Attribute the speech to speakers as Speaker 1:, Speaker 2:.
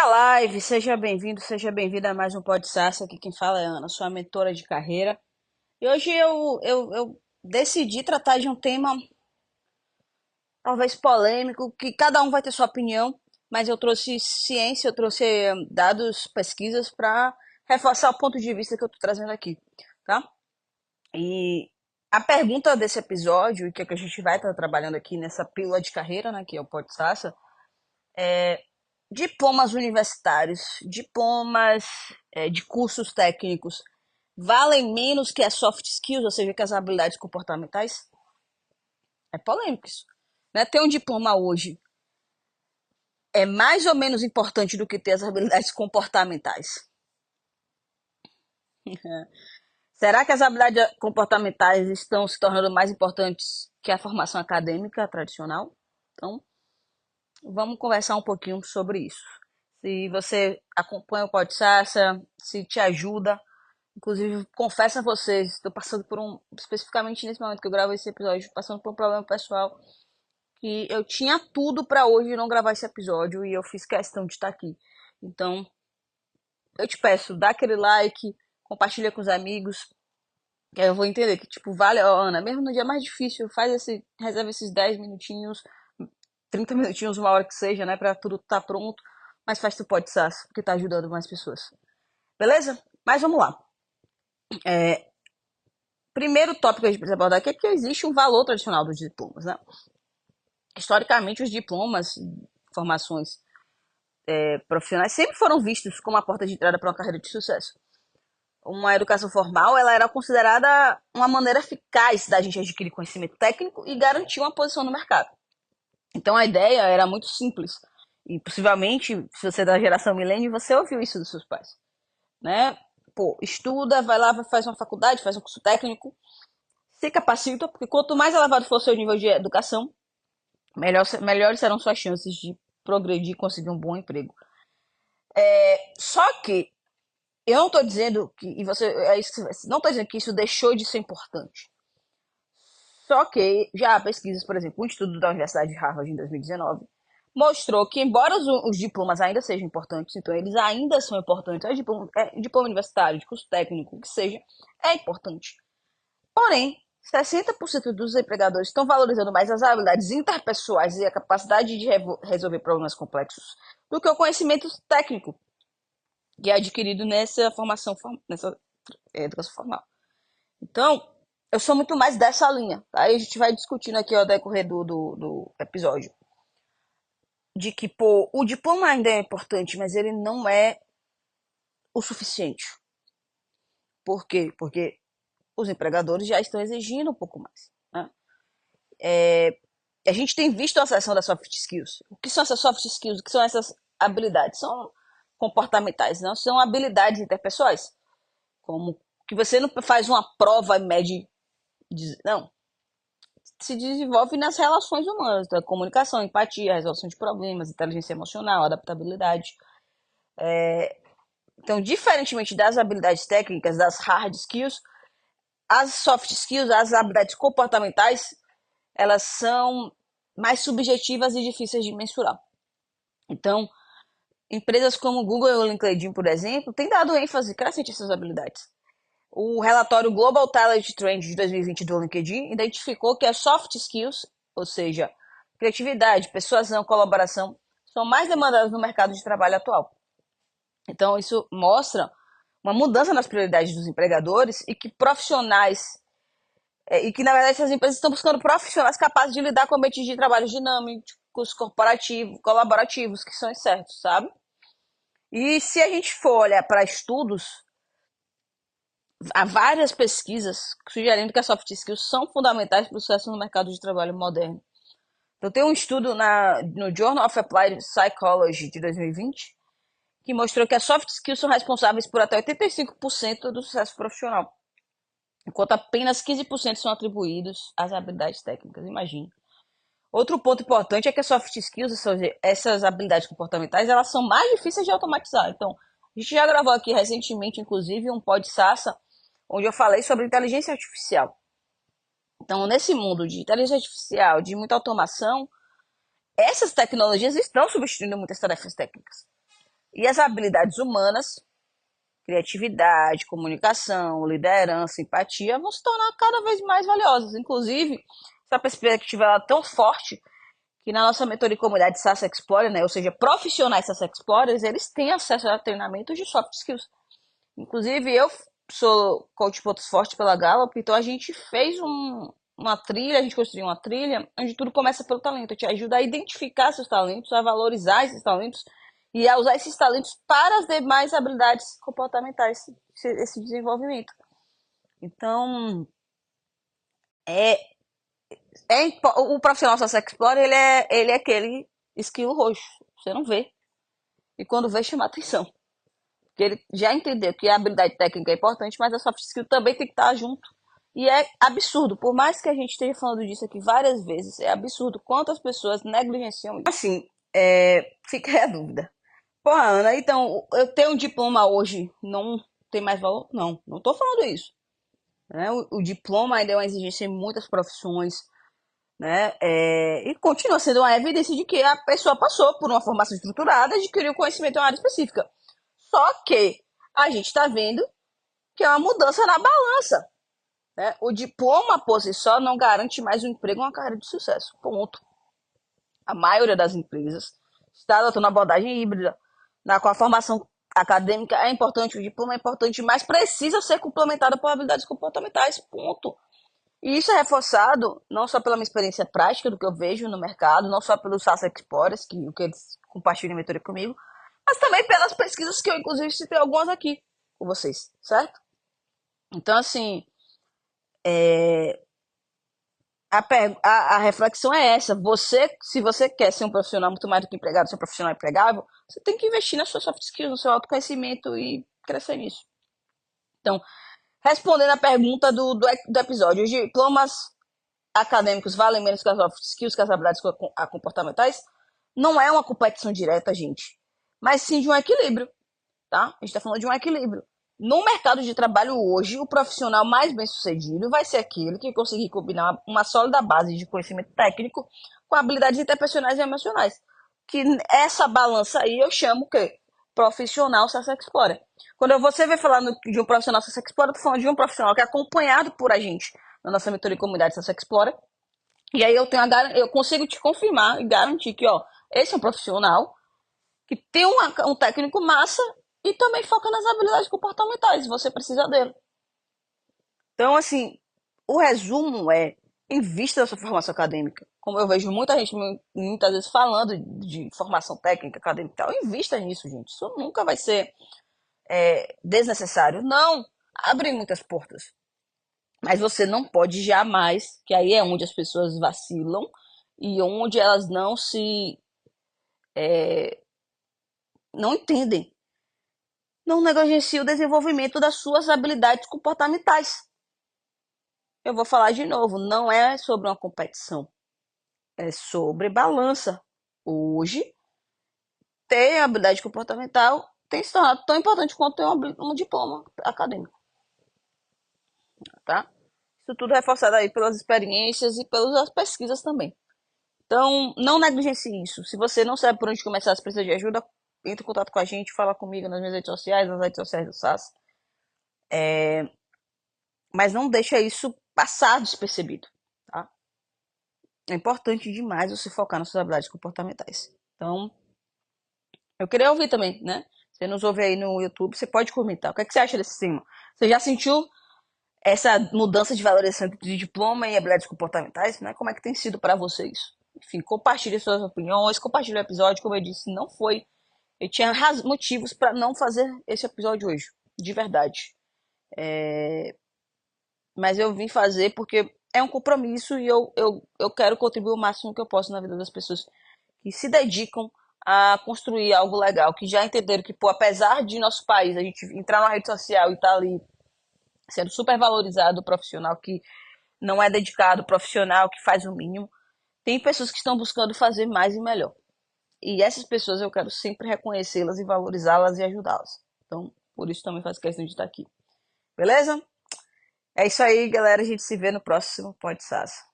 Speaker 1: live, seja bem-vindo, seja bem-vinda a mais um Pod Sassa. Aqui quem fala é Ana, sua mentora de carreira. E hoje eu decidi tratar de um tema talvez polêmico, que cada um vai ter sua opinião, mas eu trouxe ciência, eu trouxe dados, pesquisas para reforçar o ponto de vista que eu estou trazendo aqui, tá? E a pergunta desse episódio, que é que a gente vai estar trabalhando aqui nessa pílula de carreira, né, que é o Pod Sassa, diplomas universitários, diplomas de cursos técnicos, valem menos que as soft skills, ou seja, que as habilidades comportamentais? É polêmico isso. Né? Ter um diploma hoje é mais ou menos importante do que ter as habilidades comportamentais. Será que as habilidades comportamentais estão se tornando mais importantes que a formação acadêmica tradicional? Então, vamos conversar um pouquinho sobre isso. Se você acompanha o Podsaça, se te ajuda. Inclusive, confesso a vocês, estou passando por especificamente nesse momento que eu gravo esse episódio, passando por um problema pessoal, que eu tinha tudo para hoje não gravar esse episódio e eu fiz questão de estar aqui. Então, eu te peço, dá aquele like, compartilha com os amigos, que aí eu vou entender que, tipo, vale, ó, Ana, mesmo no dia mais difícil, reserva esses 10 minutinhos, 30 minutinhos, uma hora que seja, né, pra tudo estar pronto, mas faz tu pode, Sas, porque tá ajudando mais pessoas. Beleza? Mas vamos lá. Primeiro tópico que a gente precisa abordar aqui é que existe um valor tradicional dos diplomas, né? Historicamente, os diplomas, formações profissionais, sempre foram vistos como a porta de entrada para uma carreira de sucesso. Uma educação formal, ela era considerada uma maneira eficaz da gente adquirir conhecimento técnico e garantir uma posição no mercado. Então, a ideia era muito simples. E, possivelmente, se você é da geração milênio, você ouviu isso dos seus pais, né? Pô, estuda, vai lá, faz uma faculdade, faz um curso técnico, se capacita, porque quanto mais elevado for o seu nível de educação, melhores serão suas chances de progredir e conseguir um bom emprego. Só que eu não estou dizendo que e você é isso, não estou dizendo que isso deixou de ser importante. Só que já há pesquisas, por exemplo, um estudo da Universidade de Harvard em 2019 mostrou que, embora os diplomas ainda sejam importantes, então eles ainda são importantes, diploma universitário, de curso técnico, o que seja, é importante. Porém, 60% dos empregadores estão valorizando mais as habilidades interpessoais e a capacidade de resolver problemas complexos do que o conhecimento técnico que é adquirido nessa formação, nessa educação formal. Então, eu sou muito mais dessa linha. Tá? Aí a gente vai discutindo aqui ao decorrer do episódio. De que, pô, o diploma ainda é importante, mas ele não é o suficiente. Por quê? Porque os empregadores já estão exigindo um pouco mais. Né? A gente tem visto a seção das soft skills. O que são essas soft skills? O que são essas habilidades? São comportamentais, não são habilidades interpessoais. Como que você não faz uma prova e mede. Não. Se desenvolve nas relações humanas, da comunicação, empatia, resolução de problemas, inteligência emocional, adaptabilidade. Então, diferentemente das habilidades técnicas, das hard skills, as soft skills, as habilidades comportamentais, elas são mais subjetivas e difíceis de mensurar. Então, empresas como o Google e o LinkedIn, por exemplo, têm dado ênfase crescente a essas habilidades. O relatório Global Talent Trend de 2020 do LinkedIn identificou que as soft skills, ou seja, criatividade, persuasão, colaboração, são mais demandadas no mercado de trabalho atual. Então, isso mostra uma mudança nas prioridades dos empregadores e que e que, na verdade, essas empresas estão buscando profissionais capazes de lidar com ambientes de trabalho dinâmicos, corporativos, colaborativos, que são certos, sabe? E se a gente for olhar para estudos, há várias pesquisas sugerindo que as soft skills são fundamentais para o sucesso no mercado de trabalho moderno. Então, tem um estudo no Journal of Applied Psychology de 2020 que mostrou que as soft skills são responsáveis por até 85% do sucesso profissional, enquanto apenas 15% são atribuídos às habilidades técnicas. Imagine. Outro ponto importante é que as soft skills, essas habilidades comportamentais, elas são mais difíceis de automatizar. Então, a gente já gravou aqui recentemente, inclusive, um pod Sassa, onde eu falei sobre inteligência artificial. Então, nesse mundo de inteligência artificial, de muita automação, essas tecnologias estão substituindo muitas tarefas técnicas. E as habilidades humanas, criatividade, comunicação, liderança, empatia, vão se tornar cada vez mais valiosas. Inclusive, essa perspectiva é tão forte que na nossa mentoria de comunidade SaaS Explorer, né, ou seja, profissionais SaaS Explorers, eles têm acesso a treinamentos de soft skills. Inclusive, eu sou coach pontos fortes pela Gallup, então a gente fez uma trilha, a gente construiu uma trilha onde tudo começa pelo talento. Te ajuda a identificar seus talentos, a valorizar esses talentos e a usar esses talentos para as demais habilidades comportamentais, esse desenvolvimento. Então, é, o profissional SaaS Explorer, ele é aquele skill roxo, você não vê. E quando vê, chama atenção. Porque ele já entendeu que a habilidade técnica é importante, mas a soft skill também tem que estar junto. E é absurdo, por mais que a gente esteja falando disso aqui várias vezes, é absurdo quantas pessoas negligenciam isso. Assim, fica aí a dúvida. Porra, Ana, então, eu tenho um diploma hoje, não tem mais valor? Não, não tô falando isso. Né? O diploma ainda é uma exigência em muitas profissões, né? E continua sendo uma evidência de que a pessoa passou por uma formação estruturada, adquiriu conhecimento em uma área específica. Só que a gente está vendo que é uma mudança na balança. Né? O diploma por si só não garante mais um emprego ou uma carreira de sucesso. Ponto. A maioria das empresas está adotando uma abordagem híbrida, na qual a formação acadêmica é importante, o diploma é importante, mas precisa ser complementada por habilidades comportamentais. Ponto. E isso é reforçado não só pela minha experiência prática do que eu vejo no mercado, não só pelos SaaS Explorers, que eles compartilham a mentoria comigo, mas também pelas pesquisas que eu, inclusive, citei algumas aqui com vocês, certo? Então, assim, a reflexão é essa. Se você quer ser um profissional muito mais do que empregado, ser um profissional empregável, você tem que investir nas suas soft skills, no seu autoconhecimento e crescer nisso. Então, respondendo a pergunta do episódio, os diplomas acadêmicos valem menos que as soft skills, que as habilidades comportamentais? Não é uma competição direta, gente, mas sim de um equilíbrio, tá? A gente está falando de um equilíbrio. No mercado de trabalho hoje, o profissional mais bem sucedido vai ser aquele que conseguir combinar uma sólida base de conhecimento técnico com habilidades interpessoais e emocionais. Que essa balança aí eu chamo o quê? Profissional SaaS Explorer. Quando você vai falar de um profissional SaaS Explorer, eu tô falando de um profissional que é acompanhado por a gente na nossa mentoria de comunidade SaaS Explorer. E aí eu consigo te confirmar e garantir que, ó, esse é um profissional que tem um técnico massa e também foca nas habilidades comportamentais. Você precisa dele. Então, assim, o resumo é: invista na sua formação acadêmica. Como eu vejo muita gente muitas vezes falando de formação técnica, acadêmica e tal, invista nisso, gente. Isso nunca vai ser desnecessário. Não, abre muitas portas. Mas você não pode jamais, que aí é onde as pessoas vacilam e onde elas não entendem. Não negligencie o desenvolvimento das suas habilidades comportamentais. Eu vou falar de novo, não é sobre uma competição, é sobre balança. Hoje, ter habilidade comportamental tem se tornado tão importante quanto ter um diploma acadêmico, tá? Isso tudo reforçado aí pelas experiências e pelas pesquisas também. Então, não negligencie isso. Se você não sabe por onde começar, se precisa de ajuda, entre em contato com a gente, fala comigo nas minhas redes sociais, nas redes sociais do SAS. Mas não deixa isso passar despercebido, tá? É importante demais você focar nas suas habilidades comportamentais. Então, eu queria ouvir também, né? Você nos ouve aí no YouTube, você pode comentar. O que, é que você acha desse tema? Você já sentiu essa mudança de valorização de diploma e habilidades comportamentais, né? Como é que tem sido para você isso? Enfim, compartilhe suas opiniões, compartilhe o episódio. Como eu disse, não foi. Eu tinha motivos para não fazer esse episódio hoje, de verdade. Mas eu vim fazer porque é um compromisso e eu quero contribuir o máximo que eu posso na vida das pessoas que se dedicam a construir algo legal, que já entenderam que, pô, apesar de nosso país, a gente entrar na rede social e estar ali sendo super valorizado, o profissional que não é dedicado, profissional que faz o mínimo, tem pessoas que estão buscando fazer mais e melhor. E essas pessoas eu quero sempre reconhecê-las e valorizá-las e ajudá-las. Então, por isso também faço questão de estar aqui. Beleza? É isso aí, galera. A gente se vê no próximo Pod SAS.